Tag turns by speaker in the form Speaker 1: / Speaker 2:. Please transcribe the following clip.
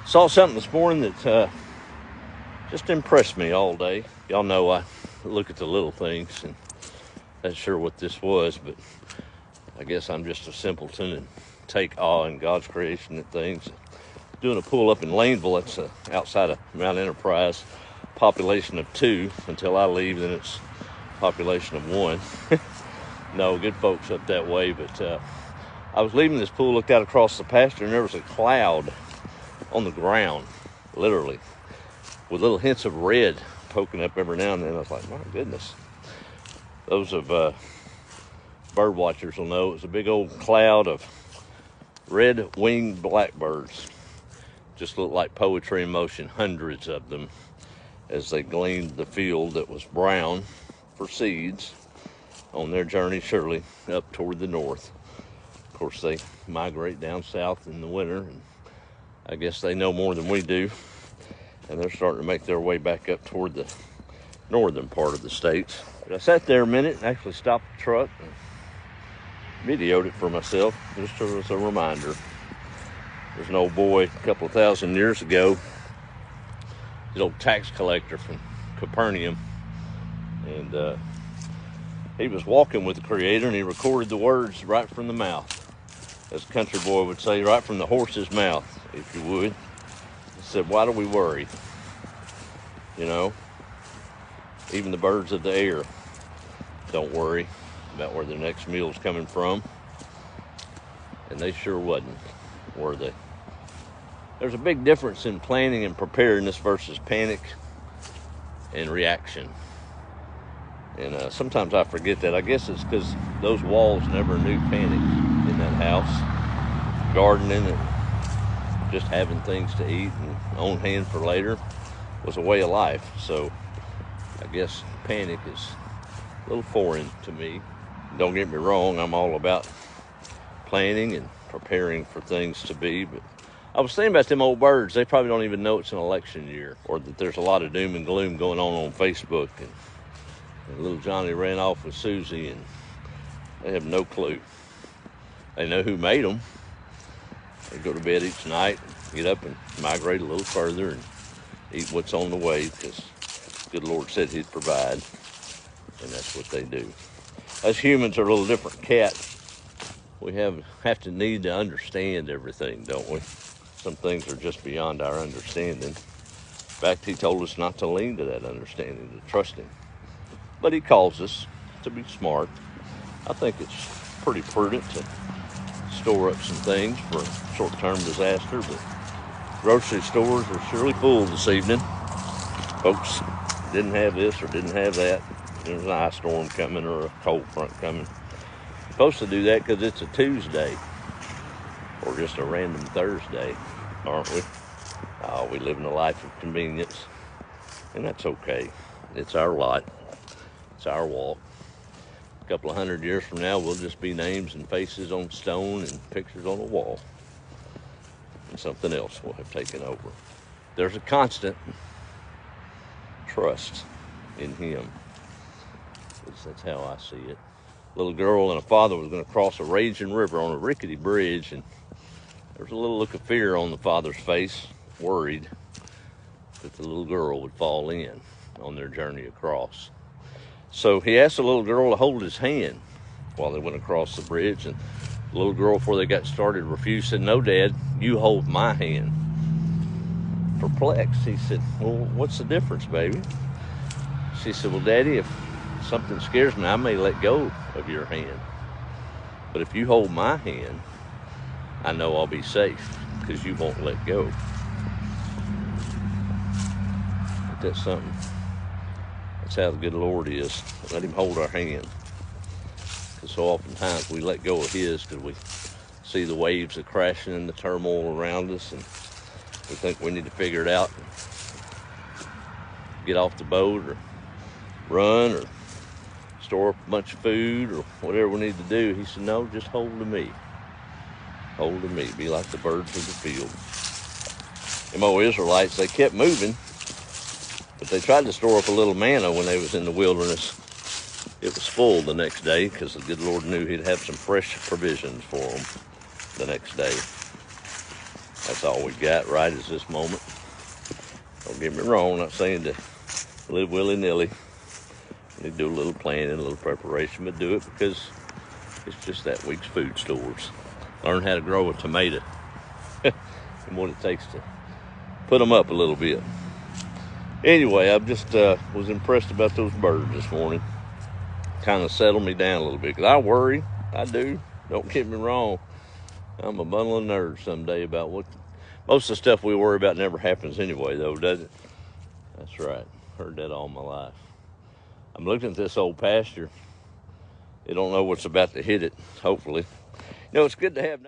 Speaker 1: Saw something this morning that just impressed me all day. Y'all know I look at the little things, and not sure what this was, but I guess I'm just a simpleton and take awe in God's creation at things. Doing a pull up in Laneville, that's outside of Mount Enterprise, population of 2. Until I leave, then it's population of 1. No, good folks up that way, but I was leaving this pool, looked out across the pasture, and there was a cloud on the ground, literally, with little hints of red poking up every now and then. I was like, my goodness. Those of bird watchers will know it was a big old cloud of red-winged blackbirds. Just looked like poetry in motion, hundreds of them, as they gleaned the field that was brown for seeds on their journey, surely, up toward the north. Of course, they migrate down south in the winter, and I guess they know more than we do, and they're starting to make their way back up toward the northern part of the states. But I sat there a minute and actually stopped the truck and videoed it for myself, just as a reminder. There's an old boy a couple of thousand years ago, the old tax collector from Capernaum, and he was walking with the Creator, and he recorded the words right from the mouth, as a country boy would say, right from the horse's mouth, if you would. He said, why do we worry? You know, even the birds of the air don't worry about where their next meal's coming from. And they sure wasn't, were they? There's a big difference in planning and preparedness versus panic and reaction. And sometimes I forget that. I guess it's because those walls never knew panic in that house. Gardening and just having things to eat and on hand for later was a way of life. So I guess panic is a little foreign to me. Don't get me wrong, I'm all about planning and preparing for things to be, but I was thinking about them old birds. They probably don't even know it's an election year, or that there's a lot of doom and gloom going on Facebook, and little Johnny ran off with Susie, and they have no clue. They know who made them. They go to bed each night, get up and migrate a little further and eat what's on the way, because good Lord said he'd provide, and that's what they do. Us humans are a little different cat. We have to need to understand everything, don't we? Some things are just beyond our understanding. In fact, he told us not to lean to that understanding, to trust him. But he calls us to be smart. I think it's pretty prudent to store up some things for short-term disaster, but grocery stores were surely full this evening. Folks didn't have this or didn't have that. There was an ice storm coming or a cold front coming. Supposed to do that because it's a Tuesday or just a random Thursday, aren't we? Oh, we live in a life of convenience, and that's okay. It's our lot. It's our walk. A couple of 100 years from now, we'll just be names and faces on stone and pictures on a wall, and something else will have taken over. There's a constant trust in him. That's how I see it. A little girl and a father was going to cross a raging river on a rickety bridge, and there was a little look of fear on the father's face, worried that the little girl would fall in on their journey across. So he asked the little girl to hold his hand while they went across the bridge, and the little girl, before they got started, refused, said, no, Dad, you hold my hand. Perplexed, he said, well, what's the difference, baby? She said, well, Daddy, if something scares me, I may let go of your hand. But if you hold my hand, I know I'll be safe because you won't let go. But that's something. That's how the good Lord is. Let him hold our hand. Because so oftentimes we let go of his because we see the waves are crashing and the turmoil around us, and we think we need to figure it out and get off the boat or run or store up a bunch of food or whatever we need to do. He said, no, just hold to me. Hold to me. Be like the birds of the field. Them old Israelites, they kept moving, but they tried to store up a little manna when they was in the wilderness. It was full the next day because the good Lord knew he'd have some fresh provisions for them the next day. That's all we got right is this moment. Don't get me wrong, I'm not saying to live willy-nilly. You need to do a little planning, a little preparation, but do it because it's just that week's food stores. Learn how to grow a tomato and what it takes to put them up a little bit. Anyway, I just was impressed about those birds this morning. Kind of settled me down a little bit. Because I worry. I do. Don't get me wrong. I'm a bundle of nerves someday about what... Most of the stuff we worry about never happens anyway, though, does it? That's right. Heard that all my life. I'm looking at this old pasture. It don't know what's about to hit it, hopefully. You know, it's good to have...